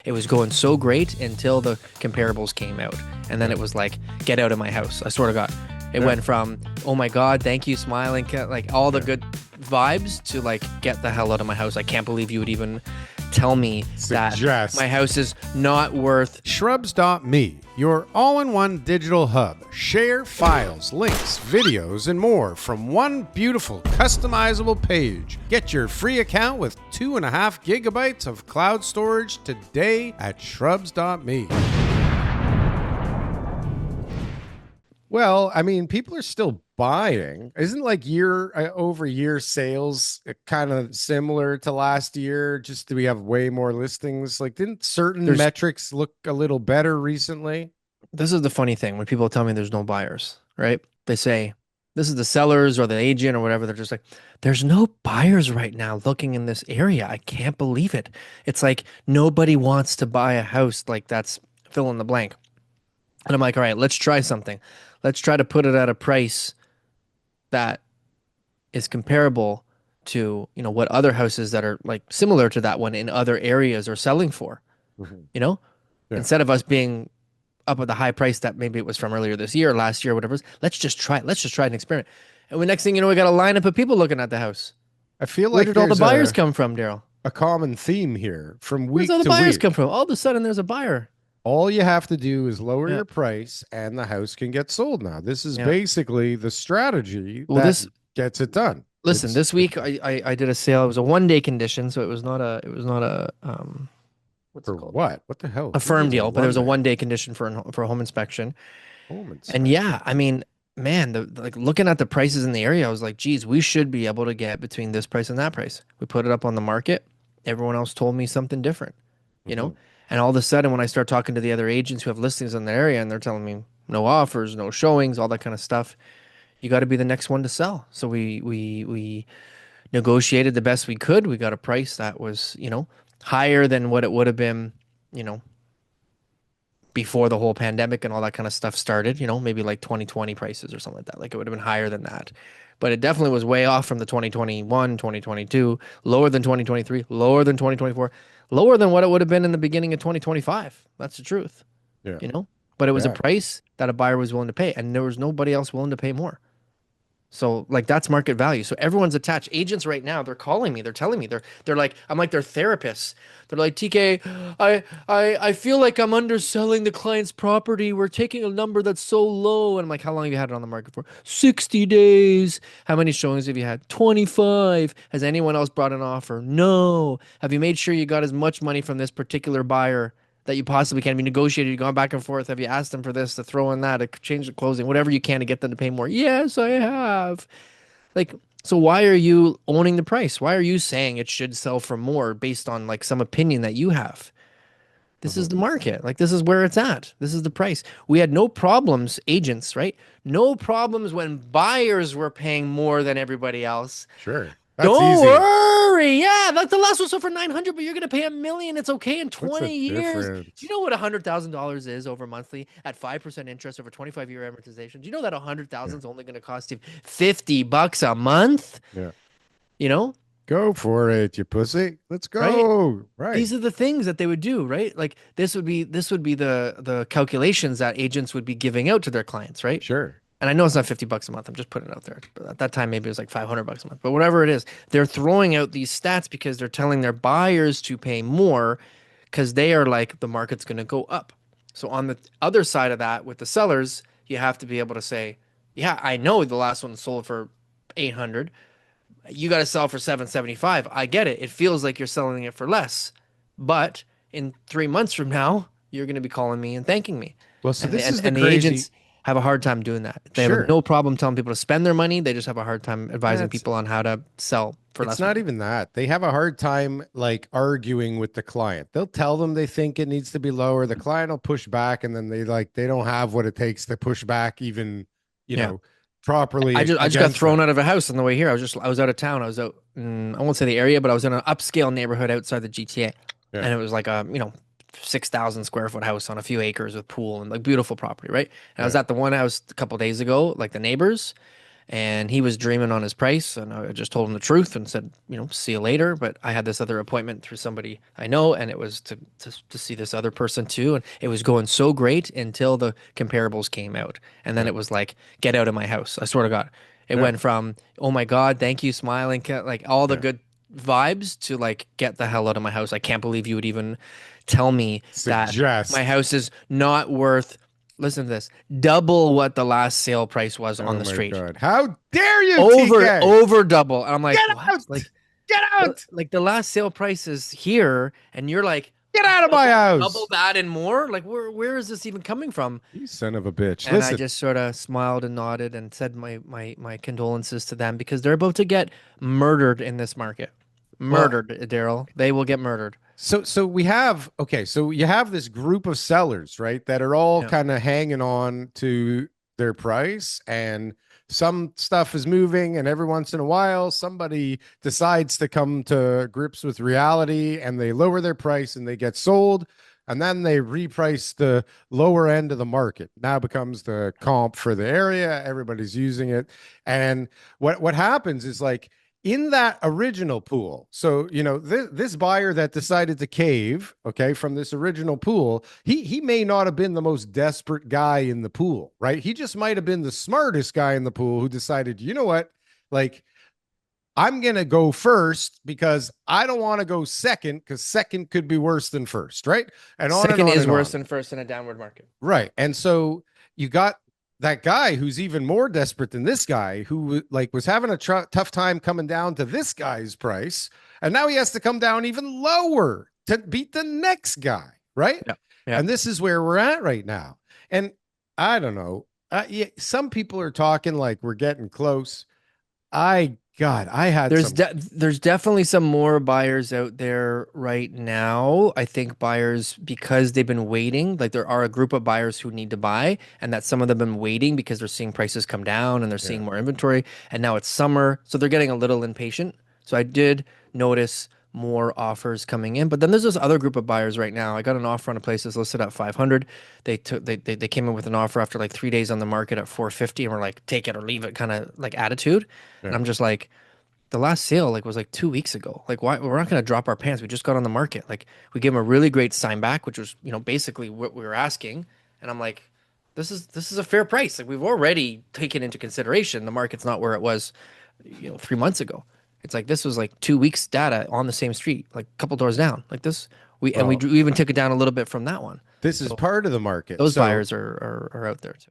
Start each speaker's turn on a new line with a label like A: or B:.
A: It was going so great until the comparables came out. And then
B: Yeah.
A: it was like, get out of my house. I swear to God. It
B: Yeah.
A: went from, oh my God, thank you, smiling, like all the
B: Yeah.
A: good vibes to like, get the hell out of my house. I can't believe you would even tell me that my
B: Suggest
A: house is not worth.
B: Shrubs.me, your all in one digital hub. Share files, links, videos, and more from one beautiful customizable page. Get your free account with 2.5 gigabytes of cloud storage today at Shrubs.me. Well, I mean, people are still buying. Isn't like year over year sales kind of similar to last year? Just do we have way more listings? Like, didn't certain
A: There's,
B: metrics look a little better recently?
A: this is the funny thing when people tell me there's no buyers, right? They say, this is the sellers or the agent or whatever. They're just like, there's no buyers right now looking in this area. I can't believe it. It's like nobody wants to buy a house like that's fill in the blank. And I'm like, all right, let's try something. Let's try to put it at a price that is comparable to, what other houses that are like similar to that one in other areas are selling for,
B: Mhm.
A: you know?
B: Yeah.
A: Instead of us being up at the high price that maybe it was from earlier this year, last year, whatever. Let's just try it. Let's just try an experiment. And the next thing you know, we got a lineup of people looking at the house.
B: I feel
A: Where
B: like
A: did all the
B: there's
A: buyers
B: a,
A: come from, Daryl?
B: a common theme here from
A: Where's
B: week
A: all the
B: to
A: buyers come
B: week.
A: from? All of a sudden, there's a buyer.
B: All you have to do is lower
A: Yeah,
B: your price and the house can get sold now. This is
A: yeah.
B: basically the strategy
A: Well,
B: that
A: this
B: gets it done.
A: listen. This week, I did a sale. It was a 1 day condition, so it was not a what's
B: For
A: it called,
B: what? What the hell?
A: a
B: Who
A: firm
B: needs a
A: deal, but there was a
B: 1 day
A: 1 day condition for a home inspection.
B: home
A: And
B: inspection?
A: yeah, I mean, man, like looking at the prices in the area, I was like, geez, we should be able to get between this price and that price. We put it up on the market. Everyone else told me something different, you know?
B: Mhm.
A: And all of a sudden, when I start talking to the other agents who have listings in the area and they're telling me no offers, no showings, all that kind of stuff, you got to be the next one to sell. So we negotiated the best we could. We got a price that was, higher than what it would have been, you know, before the whole pandemic and all that kind of stuff started, maybe like 2020 prices or something like that. Like it would have been higher than that. But it definitely was way off from the 2021, 2022, lower than 2023, lower than 2024, lower than what it would have been in the beginning of 2025. That's the truth,
B: Yeah.
A: you know? But it was a
B: Yeah.
A: price that a buyer was willing to pay, and there was nobody else willing to pay more. So like that's market value. So everyone's attached. Agents right now, they're calling me. They're telling me they're like I'm like their therapists. They're like TK, I feel like I'm underselling the client's property. We're taking a number that's so low. And I'm like, how long have you had it on the market for? 60 days. How many showings have you had? 25. Has anyone else brought an offer? No. Have you made sure you got as much money from this particular buyer that you possibly can? Have you negotiated? You gone back and forth? Have you asked them for this to throw in that to change the closing, whatever you can to get them to pay more? Yes, I have. Like, so why are you owning the price? Why are you saying it should sell for more based on like some opinion that you have? This is
B: Mhm.
A: the market. Like, this is where it's at. This is the price. We had no problems, agents, right? No problems when buyers were paying more than everybody else.
B: Sure. That's
A: Don't
B: easy.
A: worry. Yeah, like the last one sold for 900, but you're gonna pay 1 million. It's okay in
B: What's the
A: 20 years. Do you
B: difference?
A: know what $100,000 is over monthly at 5% interest over 25-year amortization? Do you know that
B: Yeah.
A: 100,000 is only gonna cost you $50 a month?
B: Yeah.
A: You know,
B: Go for it, you pussy. Let's
A: right?
B: go. Right.
A: These are the things that they would do, right? Like this would be the calculations that agents would be giving out to their clients, right?
B: Sure.
A: And I know it's not $50 a month. I'm just putting it out there. But at that time, maybe it was like $500 a month. But whatever it is, they're throwing out these stats because they're telling their buyers to pay more because they are like the market's going to go up. So on the other side of that, with the sellers, you have to be able to say, yeah, I know the last one sold for 800. You got to sell for 775. I get it. It feels like you're selling it for less, but in 3 months from now, you're going to be calling me and thanking me.
B: Well, so
A: And the,
B: this
A: and,
B: is the
A: and the
B: crazy.
A: agents have a hard time doing that. They have
B: Sure.
A: no problem telling people to spend their money. They just have a hard time advising
B: That's
A: people on how to sell for
B: It's
A: less
B: not
A: money.
B: even that. They have a hard time like arguing with the client. They'll tell them they think it needs to be lower. The client will push back and then they don't have what it takes to push back even, you
A: Yeah.
B: know,
A: I
B: properly
A: just I just got
B: against
A: thrown
B: that.
A: out of a house on the way here. I was out of town. I was out I won't say the area, but I was in an upscale neighborhood outside the GTA.
B: Yeah.
A: And it was like a, 6,000 square foot house on a few acres with pool and like beautiful property, right? And I was
B: Yeah.
A: at the one house a couple days ago, like the neighbors, and he was dreaming on his price, and I just told him the truth and said, see you later. But I had this other appointment through somebody I know, and it was to see this other person too, and it was going so great until the comparables came out, and then
B: Yeah.
A: it was like, get out of my house. I swear to God, it
B: Yeah.
A: went from oh my God, thank you, smiling, like all the
B: Yeah.
A: good vibes to like get the hell out of my house. I can't believe you would even tell me that my
B: Suggest.
A: house is not worth, listen to this, double what the last sale price was on
B: Oh
A: the
B: my
A: street.
B: God. How dare you,
A: Over
B: TK?
A: over double. And I'm like,
B: Get
A: what?
B: out!
A: Like
B: Get out!
A: like the last sale price is here and you're like
B: Get out of my
A: double
B: house!
A: that and more? Like where is this even coming from?
B: You son of a bitch.
A: And I
B: Listen,
A: just sort of smiled and nodded and said my condolences to them because they're about to get murdered in this market.
B: well,
A: Murdered, Daryl. They will get murdered.
B: so we have okay, so you have this group of sellers, right, that are all
A: Yeah.
B: kind of hanging on to their price, and some stuff is moving, and every once in a while somebody decides to come to grips with reality and they lower their price and they get sold, and then they reprice the lower end of the market. Now becomes the comp for the area, everybody's using it. And what happens is like in that original pool. So, this buyer that decided to cave, okay, from this original pool, he may not have been the most desperate guy in the pool, right? He just might have been the smartest guy in the pool who decided, you know what? Like, I'm going to go first because I don't want to go second because second could be worse than first, right? And on and
A: Second
B: on
A: is
B: and
A: worse
B: on.
A: than first in a downward market.
B: Right. And so you got that guy who's even more desperate than this guy who like was having a tough time coming down to this guy's price, and now he has to come down even lower to beat the next guy, right?
A: Yeah. Yeah.
B: And this is where we're at right now. And I don't know. Yeah, some people are talking like we're getting close. I had some.
A: There's definitely some more buyers out there right now. I think buyers because they've been waiting, like there are a group of buyers who need to buy, and that some of them have been waiting because they're seeing prices come down and they're
B: Yeah.
A: seeing more inventory, and now it's summer, so they're getting a little impatient. So I did notice more offers coming in, but then there's this other group of buyers right now. I got an offer on a place that's listed at 500. They came in with an offer after like 3 days on the market at 450, and we're like, take it or leave it kind of like attitude. And
B: Yeah.
A: I'm just like, the last sale like was like 2 weeks ago. Like why we're not going to drop our pants. We just got on the market. Like we gave them a really great sign back, which was, basically what we were asking. And I'm like, this is a fair price. Like we've already taken into consideration the market's not where it was, 3 months ago. It's like this was like 2 weeks data on the same street, like a couple doors down. Like this, we
B: Well,
A: even took it down a little bit from that one.
B: this is
A: So
B: part of the market.
A: those
B: So
A: buyers are out there too.